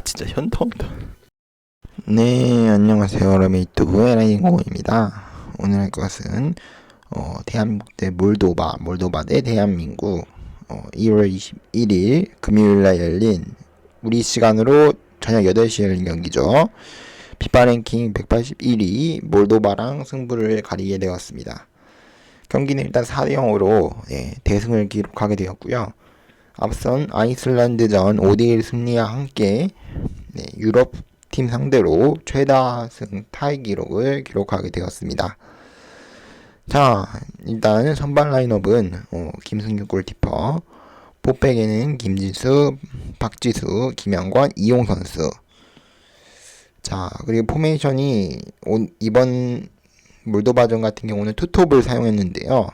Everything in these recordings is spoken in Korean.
진짜 현타온다. 네, 안녕하세요. 러메이트부 에라인공입니다. 오늘 할 것은 대한민국 대 몰도바 대 대한민국 2월 21일 금요일날 열린 우리 시간으로 저녁 8시에 열린 경기죠. 피파 랭킹 181위 몰도바랑 승부를 가리게 되었습니다. 경기는 일단 4대0으로 대승을 기록하게 되었고요. 앞선 아이슬란드전 5대1 승리와 함께 유럽 팀 상대로 최다승 타이 기록을 기록하게 되었습니다. 자, 일단 선발 라인업은 김승규 골키퍼, 포백에는 김진수, 박지수, 김영권, 이용 선수. 자, 그리고 포메이션이 이번 몰도바전 같은 경우는 투톱을 사용했는데요.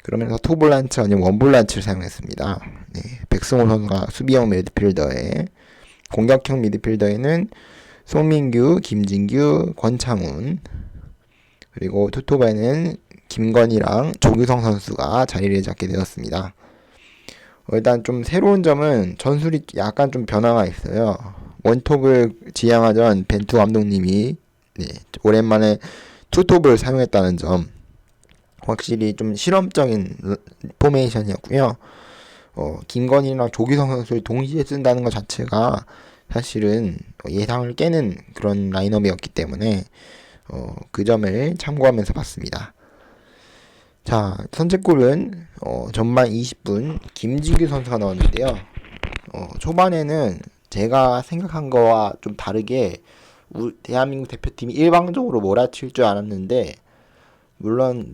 그러면서 투볼란치 아니면 원볼란치를 사용했습니다. 백승호 선수가 수비형 미드필더에, 공격형 미드필더에는 송민규, 김진규, 권창훈, 그리고 투톱에는 김건희랑 조규성 선수가 자리를 잡게 되었습니다. 일단 좀 새로운 점은 전술이 약간 좀 변화가 있어요. 원톱을 지향하던 벤투 감독님이 오랜만에 투톱을 사용했다는 점, 확실히 좀 실험적인 포메이션이었고요. 김건희랑 조규성 선수를 동시에 쓴다는 것 자체가 사실은 예상을 깨는 그런 라인업이었기 때문에 그 점을 참고하면서 봤습니다. 자, 선제골은 전반 20분 김진규 선수가 넣었는데요. 초반에는 제가 생각한 거와 좀 다르게 대한민국 대표팀이 일방적으로 몰아칠 줄 알았는데, 물론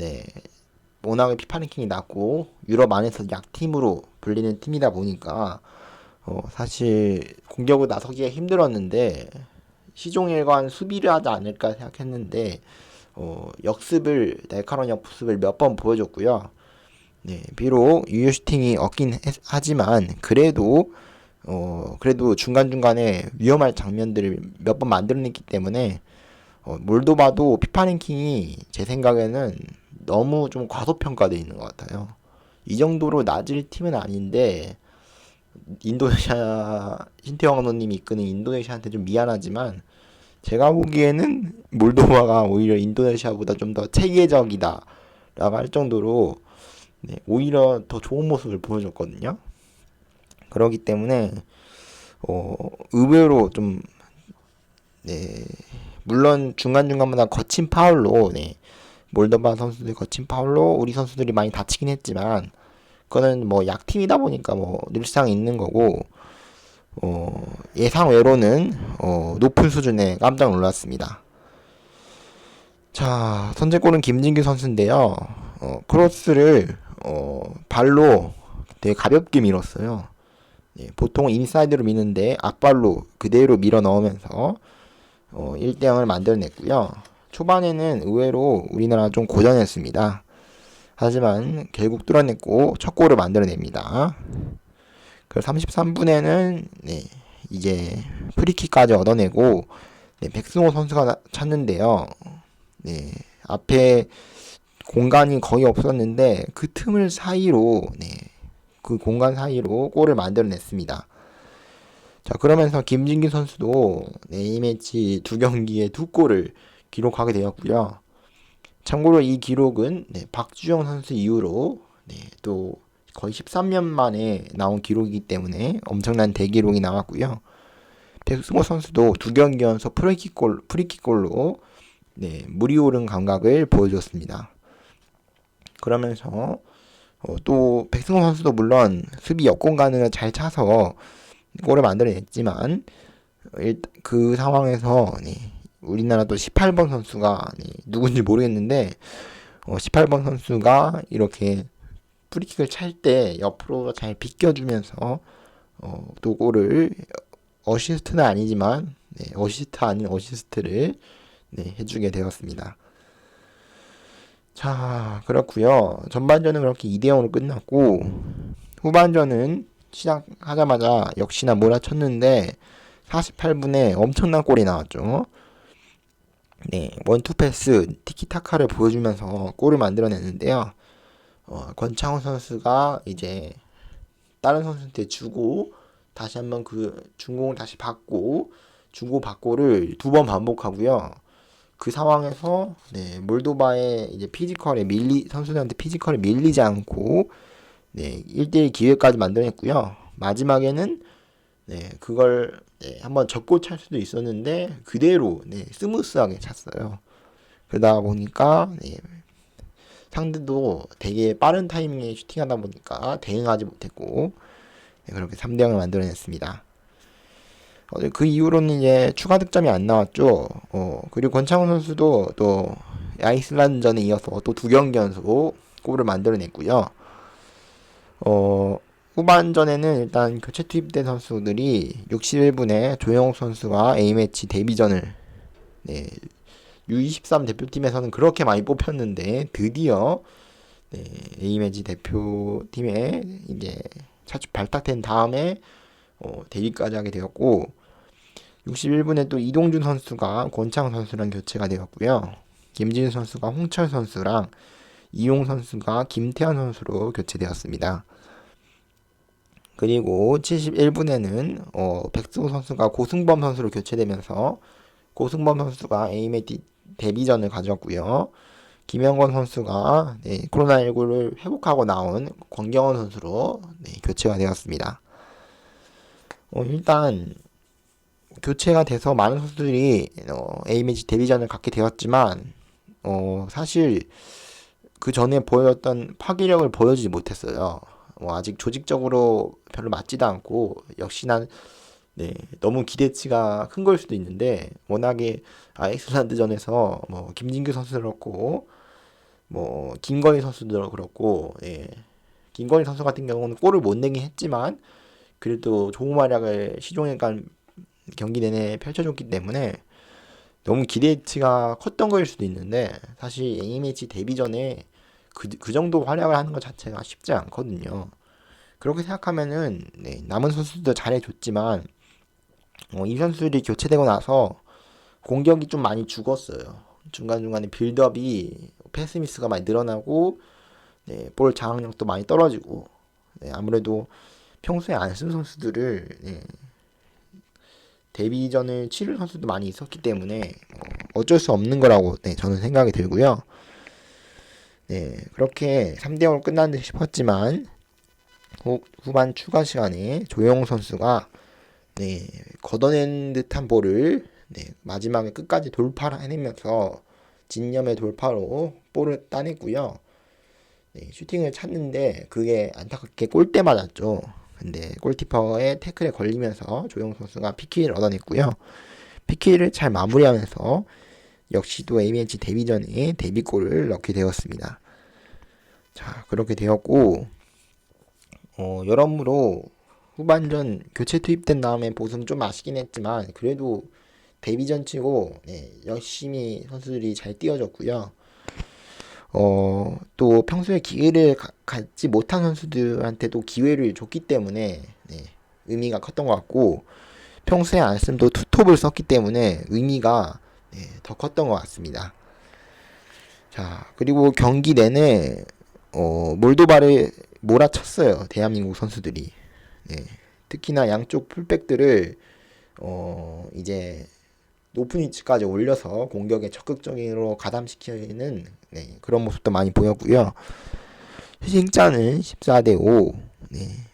워낙에 피파 랭킹이 낮고 유럽 안에서 약팀으로 불리는 팀이다 보니까 사실 공격을 나서기가 힘들었는데 시종일관 수비를 하지 않을까 생각했는데 역습을 날카로운 역습을 몇 번 보여줬고요. 비록 유효 슈팅이 없긴 하지만 그래도 중간중간에 위험할 장면들을 몇 번 만들어냈기 때문에 몰도바도 피파 랭킹이 제 생각에는 너무 좀 과소평가되어 있는 것 같아요. 이 정도로 낮을 팀은 아닌데, 인도네시아 신태영 감독님이 이끄는 인도네시아한테 좀 미안하지만 제가 보기에는 몰도바가 오히려 인도네시아보다 좀 더 체계적이다 라고 할 정도로 오히려 더 좋은 모습을 보여줬거든요. 그렇기 때문에 의외로 좀 물론 중간중간마다 거친 파울로 몰도바 선수들 거친 파울로 우리 선수들이 많이 다치긴 했지만, 그거는 뭐 약팀이다 보니까 뭐 늘상 있는 거고, 예상 외로는 높은 수준에 깜짝 놀랐습니다. 자, 선제골은 김진규 선수인데요. 크로스를 발로 되게 가볍게 밀었어요. 보통 인사이드로 미는데 앞발로 그대로 밀어 넣으면서 1대0을 만들어냈고요. 초반에는 의외로 우리나라 좀 고전했습니다. 하지만 결국 뚫어냈고 첫 골을 만들어냅니다. 그래서 33분에는 이제 프리킥까지 얻어내고 백승호 선수가 찼는데요. 앞에 공간이 거의 없었는데 그 틈을 사이로 그 공간 사이로 골을 만들어냈습니다. 자, 그러면서 김진규 선수도 이 매치 두 경기에 두 골을 기록하게 되었고요. 참고로 이 기록은 박주영 선수 이후로 또 거의 13년 만에 나온 기록이기 때문에 엄청난 대기록이 나왔고요. 백승호 선수도 두 경기 연속 프리킥골로 물이 오른 감각을 보여줬습니다. 그러면서 또 백승호 선수도 물론 수비 역공간을 잘 차서 골을 만들어냈지만, 그 상황에서 우리나라도 18번 선수가 누군지 모르겠는데 18번 선수가 이렇게 프리킥을 찰 때 옆으로 잘 비껴주면서 또 골을 어시스트는 아니지만 어시스트 아닌 어시스트를 해주게 되었습니다. 자, 그렇고요. 전반전은 그렇게 2대0으로 끝났고, 후반전은 시작하자마자 역시나 몰아쳤는데 48분에 엄청난 골이 나왔죠. 원투 패스 티키타카를 보여주면서 골을 만들어냈는데요. 권창훈 선수가 이제 다른 선수한테 주고 다시 한번 그 중공을 다시 받고 주고 받고를 두 번 반복하고요. 그 상황에서 몰도바의 이제 선수들한테 피지컬에 밀리지 않고 1대1 기회까지 만들어냈고요. 마지막에는 그걸 한번 접고 찰 수도 있었는데 그대로 스무스하게 찼어요. 그러다 보니까 상대도 되게 빠른 타이밍에 슈팅하다 보니까 대응하지 못했고 그렇게 3대0을 만들어냈습니다. 그 이후로는 이제 추가 득점이 안 나왔죠. 그리고 권창훈 선수도 또 아이슬란드전에 이어서 또 2경기 연속 골을 만들어냈고요. 후반전에는 일단 교체 투입된 선수들이 61분에 조영욱 선수가 A매치 데뷔전을 U23 대표팀에서는 그렇게 많이 뽑혔는데 드디어 A매치 대표팀에 이제 차출 발탁된 다음에 데뷔까지 하게 되었고 61분에 또 이동준 선수가 권창훈 선수랑 교체가 되었고요. 김진우 선수가 홍철 선수랑 이용 선수가 김태환 선수로 교체되었습니다. 그리고 71분에는 백승호 선수가 고승범 선수로 교체되면서 고승범 선수가 A매치 데뷔전을 가졌고요. 김영건 선수가 코로나19를 회복하고 나온 권경원 선수로 교체가 되었습니다. 일단 교체가 돼서 많은 선수들이 A매치 데뷔전을 갖게 되었지만 사실 그 전에 보여줬던 파괴력을 보여주지 못했어요. 아직 조직적으로 별로 맞지도 않고 역시나 너무 기대치가 큰 걸 수도 있는데 워낙에 아이슬란드전에서 김진규 선수도 그렇고 김건희 선수도 그렇고 김건희 선수 같은 경우는 골을 못 내긴 했지만 그래도 좋은 활약을 시종일관 경기 내내 펼쳐줬기 때문에 너무 기대치가 컸던 거일 수도 있는데 사실 A매치 데뷔 전에 그 정도 활약을 하는 것 자체가 쉽지 않거든요. 그렇게 생각하면은 남은 선수들도 잘해줬지만 이 선수들이 교체되고 나서 공격이 좀 많이 죽었어요. 중간중간에 빌드업이 패스미스가 많이 늘어나고 볼 장악력도 많이 떨어지고 아무래도 평소에 안 쓴 선수들을 데뷔전을 치를 선수도 많이 있었기 때문에 어쩔 수 없는 거라고 저는 생각이 들고요. 그렇게 3대0으로 끝난 듯 싶었지만 후반 추가 시간에 조영우 선수가 걷어낸 듯한 볼을 마지막에 끝까지 돌파를 해내면서 진념의 돌파로 볼을 따냈고요. 슈팅을 찼는데 그게 안타깝게 골대 맞았죠. 근데 골키퍼의 태클에 걸리면서 조영우 선수가 PK를 얻어냈고요. PK를 잘 마무리하면서 역시 또 A매치 데뷔전에 데뷔골을 넣게 되었습니다. 자, 그렇게 되었고 여러모로 후반전 교체 투입된 다음에 보승 좀 아쉽긴 했지만 그래도 데뷔전 치고 열심히 선수들이 잘 뛰어줬고요. 또 평소에 기회를 갖지 못한 선수들한테도 기회를 줬기 때문에 의미가 컸던 것 같고 평소에 안 쓰면 또 투톱을 썼기 때문에 의미가 더 컸던 것 같습니다. 자, 그리고 경기 내내 몰도바를 몰아쳤어요. 대한민국 선수들이. 특히나 양쪽 풀백들을 이제 높은 위치까지 올려서 공격에 적극적으로 가담시키는 그런 모습도 많이 보였고요. 희생자는 14대5,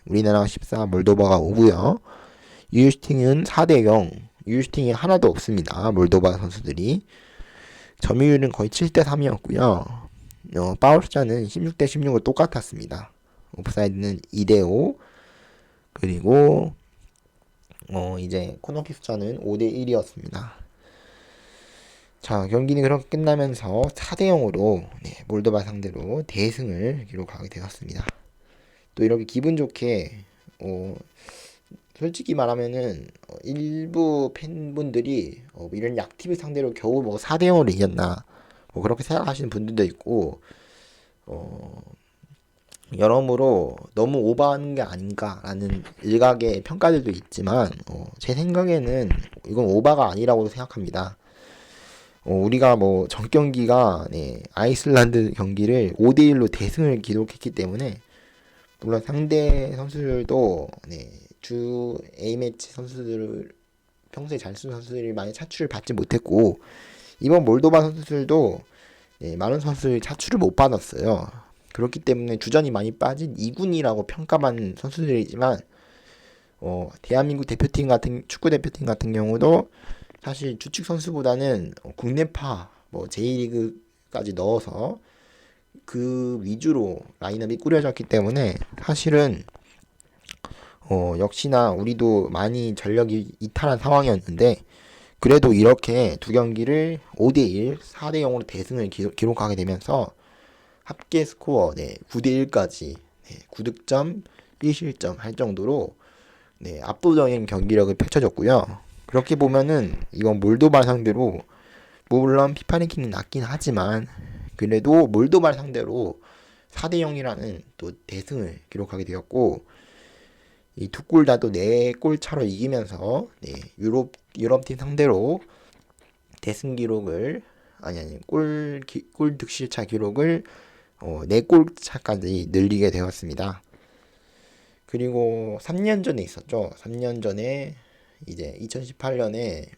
우리나라가 14, 몰도바가 5고요. 유효슈팅은 4대0, 유효슈팅이 하나도 없습니다. 몰도바 선수들이. 점유율은 거의 7대3이었고요. 파울 숫자는 16대16을 똑같았습니다. 옵사이드는 2대5, 그리고 이제 코너킥 숫자는 5대1이었습니다. 자, 경기는 그렇게 끝나면서 4대0으로 몰도바 상대로 대승을 기록하게 되었습니다. 또 이렇게 기분 좋게 솔직히 말하면은 일부 팬분들이 이런 약팀을 상대로 겨우 4대0으로 이겼나 그렇게 생각하시는 분들도 있고 여러모로 너무 오버하는 게 아닌가라는 일각의 평가들도 있지만 제 생각에는 이건 오버가 아니라고 생각합니다. 우리가 전 경기가 아이슬란드 경기를 5대1로 대승을 기록했기 때문에 물론 상대 선수들도 주 A매치 선수들을 평소에 잘 쓰는 선수들이 많이 차출을 받지 못했고 이번 몰도바 선수들도 많은 선수들이 차출을 못 받았어요. 그렇기 때문에 주전이 많이 빠진 2군이라고 평가받는 선수들이지만 대한민국 대표팀 같은 축구 대표팀 같은 경우도 사실 주축 선수보다는 국내파 J리그까지 넣어서 그 위주로 라인업이 꾸려졌기 때문에 사실은 역시나 우리도 많이 전력이 이탈한 상황이었는데 그래도 이렇게 두 경기를 5대1, 4대0으로 대승을 기록하게 되면서 합계 스코어 9대1까지 9득점, 1실점 할 정도로 압도적인 경기력을 펼쳐줬고요. 그렇게 보면은 이건 몰도바 상대로 물론 피파 랭킹이 낮긴 하지만 그래도 몰도바 상대로 4대0이라는 또 대승을 기록하게 되었고 이 두 골 다 또 4골 차로 이기면서 유럽팀 상대로 대승 기록을 골 득실차 기록을 4골 차까지 늘리게 되었습니다. 그리고 3년 전에 있었죠. 3년 전에 이제 2018년에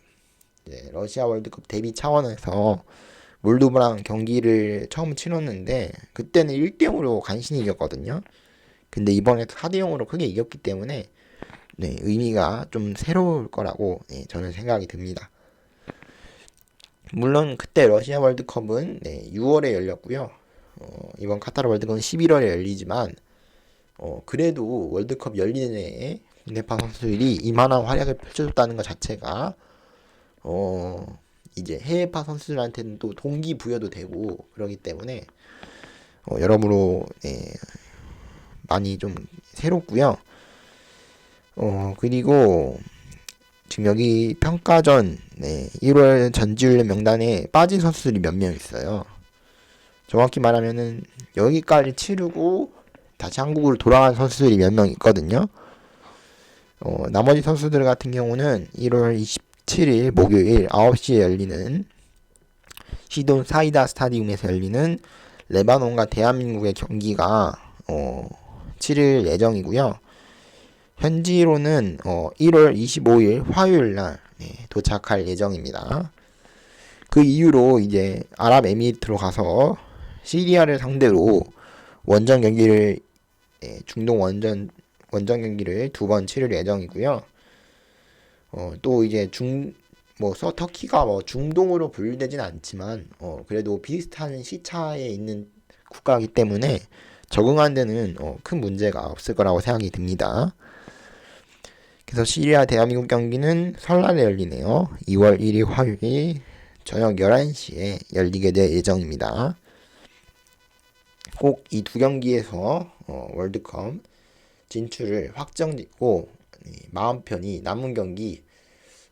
러시아 월드컵 데뷔 차원에서 몰도바랑 경기를 처음 치렀는데 그때는 1대0으로 간신히 이겼거든요. 근데 이번에도 4대0으로 크게 이겼기 때문에 의미가 좀 새로울 거라고 저는 생각이 듭니다. 물론 그때 러시아 월드컵은 6월에 열렸고요. 이번 카타르 월드컵은 11월에 열리지만 그래도 월드컵 열리는 해에 국내파 선수들이 이만한 활약을 펼쳐줬다는 것 자체가 이제 해외파 선수들한테는 또 동기부여도 되고 그러기 때문에 여러모로 많이 좀 새롭고요. 그리고 지금 여기 평가전 1월 전지훈련 명단에 빠진 선수들이 몇 명 있어요. 정확히 말하면은 여기까지 치르고 다시 한국으로 돌아간 선수들이 몇 명 있거든요. 나머지 선수들 같은 경우는 1월 27일 목요일 9시에 열리는 시돈 사이다 스타디움에서 열리는 레바논과 대한민국의 경기가 치를 예정이고요. 현지로는 1월 25일 화요일날 도착할 예정입니다. 그 이후로 이제 아랍에미리트로 가서 시리아를 상대로 원정 경기를 중동 원정 경기를 2번 치를 예정이고요. 또 이제 터키가 중동으로 분류되진 않지만 그래도 비슷한 시차에 있는 국가이기 때문에 적응하는 데는 큰 문제가 없을 거라고 생각이 듭니다. 그래서 시리아 대한민국 경기는 설날에 열리네요. 2월 1일 화요일 저녁 11시에 열리게 될 예정입니다. 꼭 이 두 경기에서 월드컵 진출을 확정짓고 마음 편히 남은 경기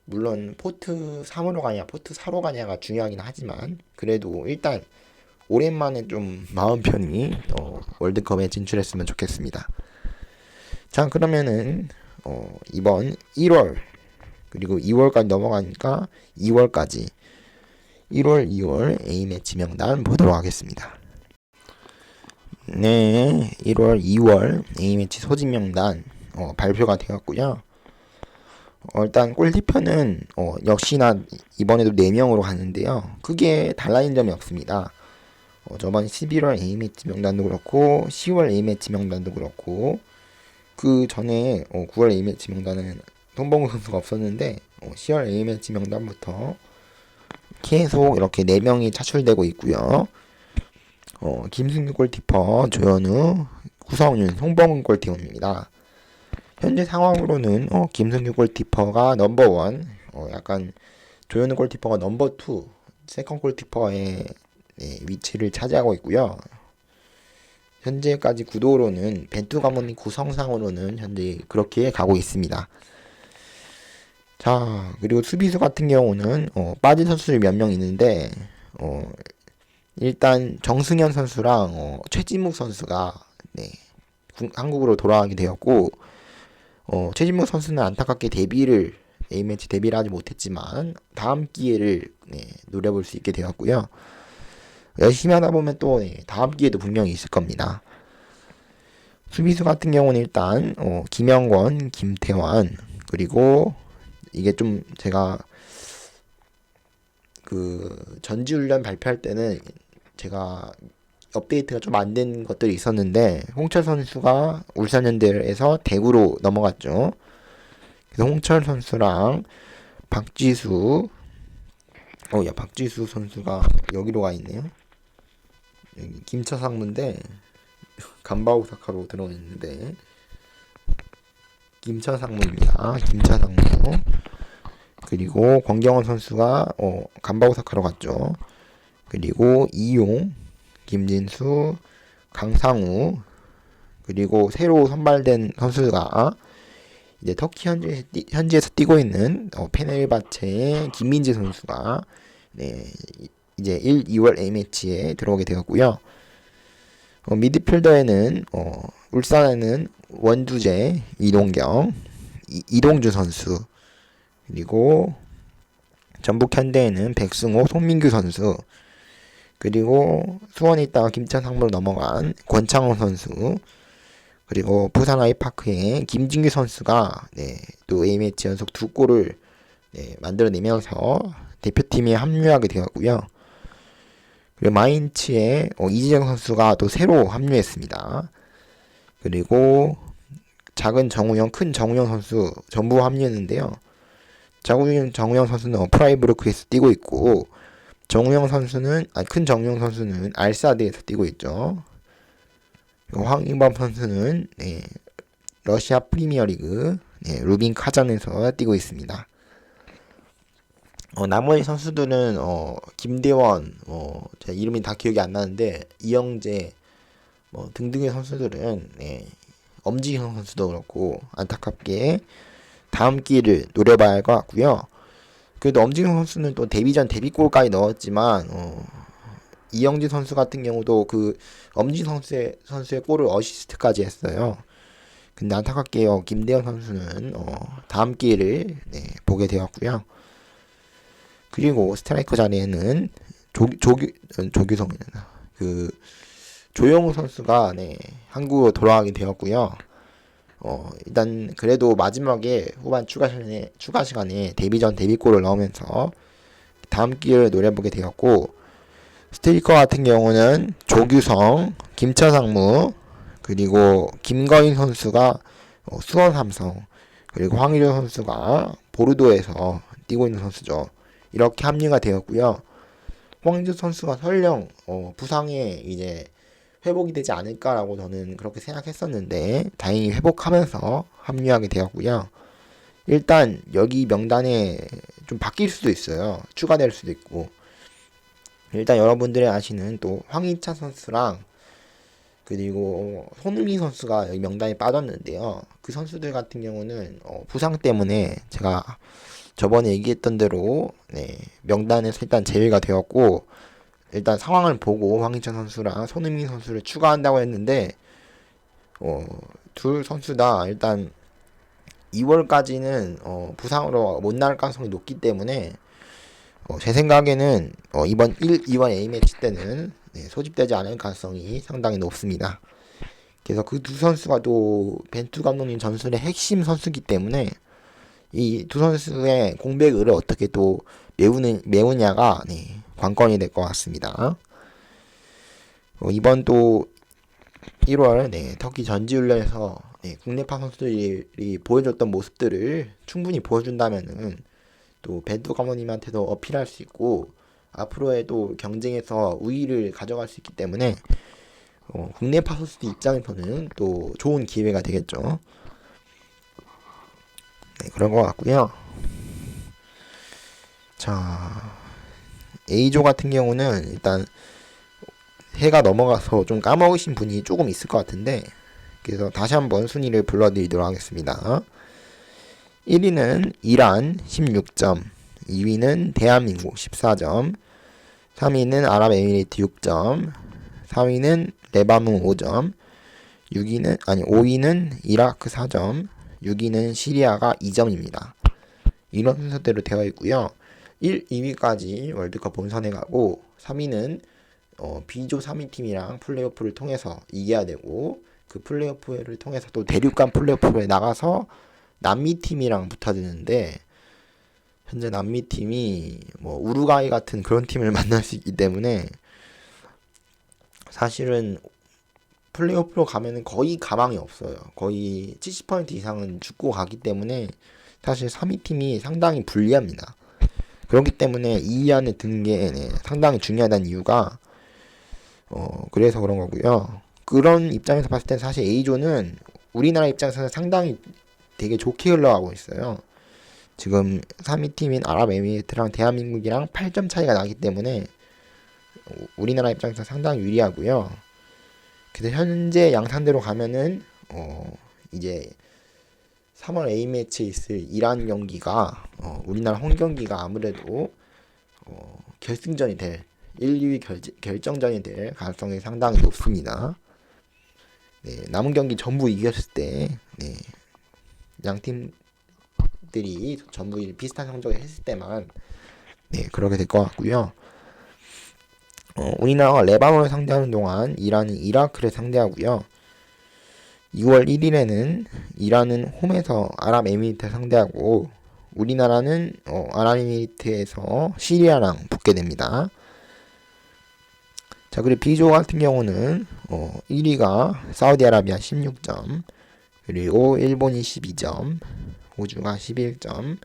물론 포트 3으로 가냐 포트 4로 가냐가 중요하긴 하지만 그래도 일단 오랜만에 좀 마음 편히 월드컵에 진출했으면 좋겠습니다. 자 그러면은 이번 1월 그리고 2월까지 넘어가니까 2월까지 1월, 2월 A매치 명단 보도록 하겠습니다. 1월, 2월 A매치 소집 명단 발표가 되었고요. 일단 골키퍼는 역시나 이번에도 4명으로 갔는데요. 크게 달라진 점이 없습니다. 저번 11월 A매치 명단도 그렇고 10월 A매치 명단도 그렇고 그 전에 9월 A매치 명단은 송봉우 선수가 없었는데 10월 A매치 명단부터 계속 이렇게 4명이 차출되고 있고요. 김승규 골키퍼, 조현우, 구성윤, 송봉은 골키퍼입니다. 현재 상황으로는 김승규 골키퍼가 넘버원, 약간 조현우 골키퍼가 넘버2, 세컨 골키퍼의 위치를 차지하고 있고요. 현재까지 구도로는 벤투 가문이 구성상으로는 현재 그렇게 가고 있습니다. 자 그리고 수비수 같은 경우는 빠진 선수들이 몇 명 있는데 일단 정승현 선수랑 최진묵 선수가 한국으로 돌아가게 되었고 최진묵 선수는 안타깝게 A매치 데뷔를 하지 못했지만 다음 기회를 노려볼 수 있게 되었고요. 열심히 하다 보면 또 다음 기회도 분명히 있을 겁니다. 수비수 같은 경우는 일단 김영권, 김태환, 그리고 이게 좀 제가 그 전지훈련 발표할 때는 제가 업데이트가 좀 안 된 것들이 있었는데, 홍철 선수가 울산현대에서 대구로 넘어갔죠. 그래서 홍철 선수랑 박지수, 야, 박지수 선수가 여기로 가 있네요. 여기 김차상무인데 간바오사카로 들어있는데, 김차상무입니다. 김차상무. 그리고 권경원 선수가 간바오사카로 갔죠. 그리고 이용, 김진수, 강상우, 그리고 새로 선발된 선수가 이제 터키 현지에서 뛰고 있는 페네르바체의 김민재 선수가 이제 1, 2월 A매치에 들어오게 되었고요. 미드필더에는 울산에는 원두재, 이동경, 이동주 선수, 그리고 전북 현대에는 백승호, 송민규 선수, 그리고 수원에 있다가 김천상무로 넘어간 권창호 선수, 그리고 부산 아이파크의 김진규 선수가 또 A매치 연속 2골을 만들어내면서 대표팀에 합류하게 되었고요. 그리고 마인츠의 이지정 선수가 또 새로 합류했습니다. 그리고 작은 정우영, 큰 정우영 선수 전부 합류했는데요. 작은 정우영 선수는 프라이브루크에서 뛰고 있고, 큰 정우영 선수는 알사드에서 뛰고 있죠. 황인범 선수는 러시아 프리미어리그 루빈 카잔에서 뛰고 있습니다. 나머지 선수들은 김대원, 제 이름이 다 기억이 안 나는데 이영재 등등의 선수들은 엄지형 선수도 그렇고 안타깝게 다음 기회를 노려봐야 할 것 같고요. 그래도 엄지형 선수는 또 데뷔전 데뷔골까지 넣었지만 이영진 선수 같은 경우도 그 엄지 선수의 골을 어시스트까지 했어요. 근데 안타깝게 김대현 선수는 다음 기회를 보게 되었고요. 그리고 스트라이커 자리에는 조규성이나 그 조영우 선수가 한국으로 돌아가게 되었고요. 일단 그래도 마지막에 후반 추가 시간에 데뷔전 데뷔골을 넣으면서 다음 기회를 노려보게 되었고, 스트리커 같은 경우는 조규성, 김차상무, 그리고 김거인 선수가 수원 삼성, 그리고 황의조 선수가 보르도에서 뛰고 있는 선수죠. 이렇게 합류가 되었고요. 황의조 선수가 설령 부상에 이제 회복이 되지 않을까라고 저는 그렇게 생각했었는데 다행히 회복하면서 합류하게 되었고요. 일단 여기 명단에 좀 바뀔 수도 있어요. 추가될 수도 있고. 일단 여러분들이 아시는 또 황희찬 선수랑 그리고 손흥민 선수가 여기 명단에 빠졌는데요. 그 선수들 같은 경우는 부상 때문에 제가 저번에 얘기했던 대로 명단에서 일단 제외가 되었고, 일단 상황을 보고 황희찬 선수랑 손흥민 선수를 추가한다고 했는데 둘 선수 다 일단 2월까지는 부상으로 못 나갈 가능성이 높기 때문에 제 생각에는 이번 2월 A매치 때는 소집되지 않을 가능성이 상당히 높습니다. 그래서 그 두 선수가 또 벤투 감독님 전술의 핵심 선수이기 때문에 이 두 선수의 공백을 어떻게 또 메우냐가 관건이 될 것 같습니다. 이번 또 1월 터키 전지훈련에서 국내파 선수들이 보여줬던 모습들을 충분히 보여준다면은 또 벤투 감독님한테도 어필할 수 있고 앞으로에도 경쟁에서 우위를 가져갈 수 있기 때문에 국내파 선수들 입장에서는 또 좋은 기회가 되겠죠. 그런 것 같고요. 자, A조 같은 경우는 일단 해가 넘어가서 좀 까먹으신 분이 조금 있을 것 같은데, 그래서 다시 한번 순위를 불러드리도록 하겠습니다. 1위는 이란 16점, 2위는 대한민국 14점, 3위는 아랍에미리트 6점, 4위는 레바논 5점, 5위는 이라크 4점, 6위는 시리아가 2점입니다. 이런 순서대로 되어 있고요. 1, 2위까지 월드컵 본선에 가고 3위는 B조 3위 팀이랑 플레이오프를 통해서 이겨야 되고, 그 플레이오프를 통해서 또 대륙간 플레이오프에 나가서 남미 팀이랑 붙어지는데, 현재 남미 팀이 뭐 우루과이 같은 그런 팀을 만날 수 있기 때문에 사실은 플레이오프로 가면은 거의 가망이 없어요. 거의 70% 이상은 죽고 가기 때문에 사실 3위 팀이 상당히 불리합니다. 그렇기 때문에 2위 안에 드는 게 상당히 중요하다는 이유가 그래서 그런 거고요. 그런 입장에서 봤을 때 사실 A조는 우리나라 입장에서는 상당히 되게 좋게 흘러가고 있어요. 지금 3위 팀인 아랍에미리트랑 대한민국이랑 8점 차이가 나기 때문에 우리나라 입장에서 상당히 유리하고요. 그래서 현재 양상대로 가면은 이제 3월 A매치에 있을 이란 경기가 우리나라 홈 경기가 아무래도 결승전이 될 1, 2위 결정전이 될 가능성이 상당히 높습니다. 네, 남은 경기 전부 이겼을 때 양 팀들이 전부 비슷한 성적을 했을 때만 그렇게 될 것 같고요. 우리나라가 레바논을 상대하는 동안 이란은 이라크를 상대하고요. 2월 1일에는 이란은 홈에서 아랍에미리트를 상대하고 우리나라는 아랍에미리트에서 시리아랑 붙게 됩니다. 자, 그리고 B조 같은 경우는 1위가 사우디아라비아 16점, 그리고 일본이 12점, 호주가 11점,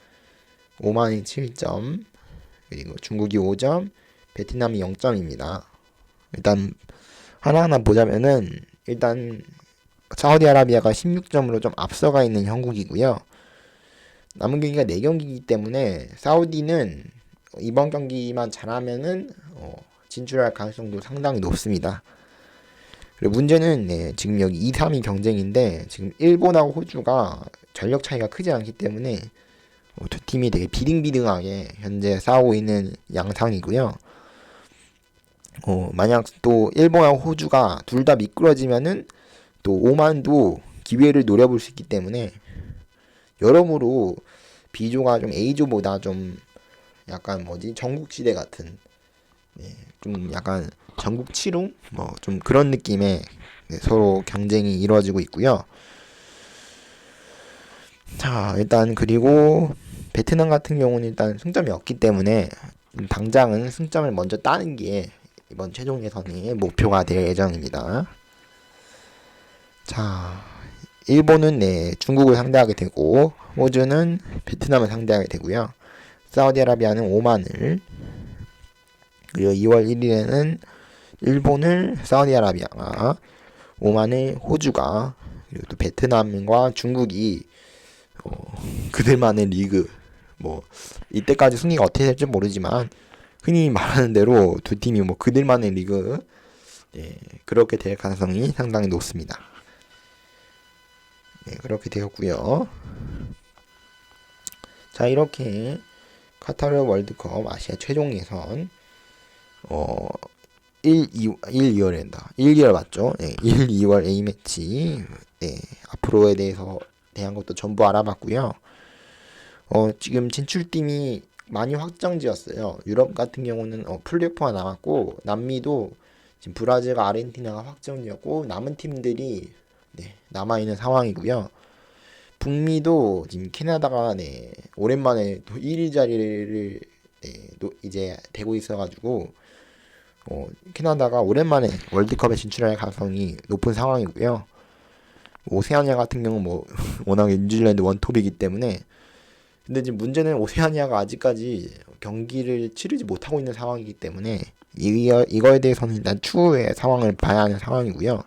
오만이 7점, 그리고 중국이 5점, 베트남이 0점입니다. 일단 하나하나 보자면은 일단 사우디아라비아가 16점으로 좀 앞서가 있는 형국이고요. 남은 경기가 4경기이기 때문에 사우디는 이번 경기만 잘하면은 진출할 가능성도 상당히 높습니다. 그리고 문제는 지금 여기 2, 3위 경쟁인데 지금 일본하고 호주가 전력 차이가 크지 않기 때문에 두 팀이 되게 비등비등하게 현재 싸우고 있는 양상이고요. 만약 또 일본하고 호주가 둘 다 미끄러지면은 또 오만도 기회를 노려볼 수 있기 때문에 여러모로 B조가 좀 A조보다 좀 약간 전국시대 같은 좀 약간 전국 치룡 좀 그런 느낌의 서로 경쟁이 이루어지고 있고요. 자, 일단 그리고 베트남 같은 경우는 일단 승점이 없기 때문에 당장은 승점을 먼저 따는 게 이번 최종 예선의 목표가 될 예정입니다. 자, 일본은 중국을 상대하게 되고 호주는 베트남을 상대하게 되고요. 사우디아라비아는 오만을, 그리고 2월 1일에는 일본을 사우디아라비아가, 오만을 호주가, 그리고 또 베트남과 중국이 그들만의 리그 이때까지 승리가 어떻게 될지 모르지만 흔히 말하는 대로 두 팀이 그들만의 리그 그렇게 될 가능성이 상당히 높습니다. 그렇게 되었고요. 자, 이렇게 카타르 월드컵 아시아 최종 예선 1, 2월입니다. 1, 2월 맞죠? 1, 2월 A매치 앞으로에 대한 것도 전부 알아봤고요. 지금 진출팀이 많이 확정지었어요. 유럽 같은 경우는 플레이오프가 남았고 남미도 지금 브라질과 아르헨티나가 확정지었고 남은 팀들이 남아있는 상황이고요. 북미도 지금 캐나다가 오랜만에 또 1위 자리를 이제 되고 있어가지고 캐나다가 오랜만에 월드컵에 진출할 가능성이 높은 상황이고요. 오세아니아 같은 경우 워낙 뉴질랜드 원톱이기 때문에 근데 지금 문제는 오세아니아가 아직까지 경기를 치르지 못하고 있는 상황이기 때문에 이거에 대해서는 일단 추후의 상황을 봐야 하는 상황이고요.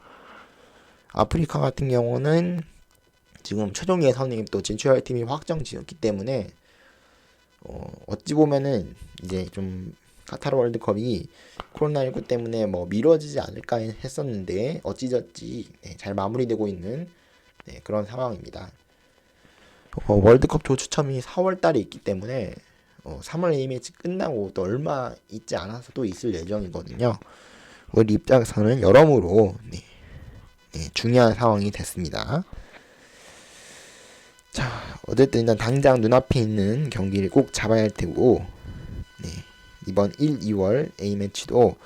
아프리카 같은 경우는 지금 최종 예선에 또 진출할 팀이 확정지었기 때문에 어찌 보면은 이제 좀 카타르 월드컵이 코로나19 때문에 미뤄지지 않을까 했었는데 어찌저찌 잘 마무리되고 있는 그런 상황입니다. 월드컵 조추첨이 4월 달에 있기 때문에 3월 A매치 끝나고 또 얼마 있지 않아서 또 있을 예정이거든요. 우리 입장에서는 여러모로 중요한 상황이 됐습니다. 자, 어쨌든 일단 당장 눈앞에 있는 경기를 꼭 잡아야 할 테고 이번 1, 2월 A매치도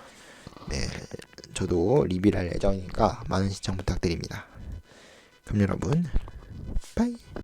저도 리뷰를 할 예정이니까 많은 시청 부탁드립니다. 그럼 여러분, 빠이.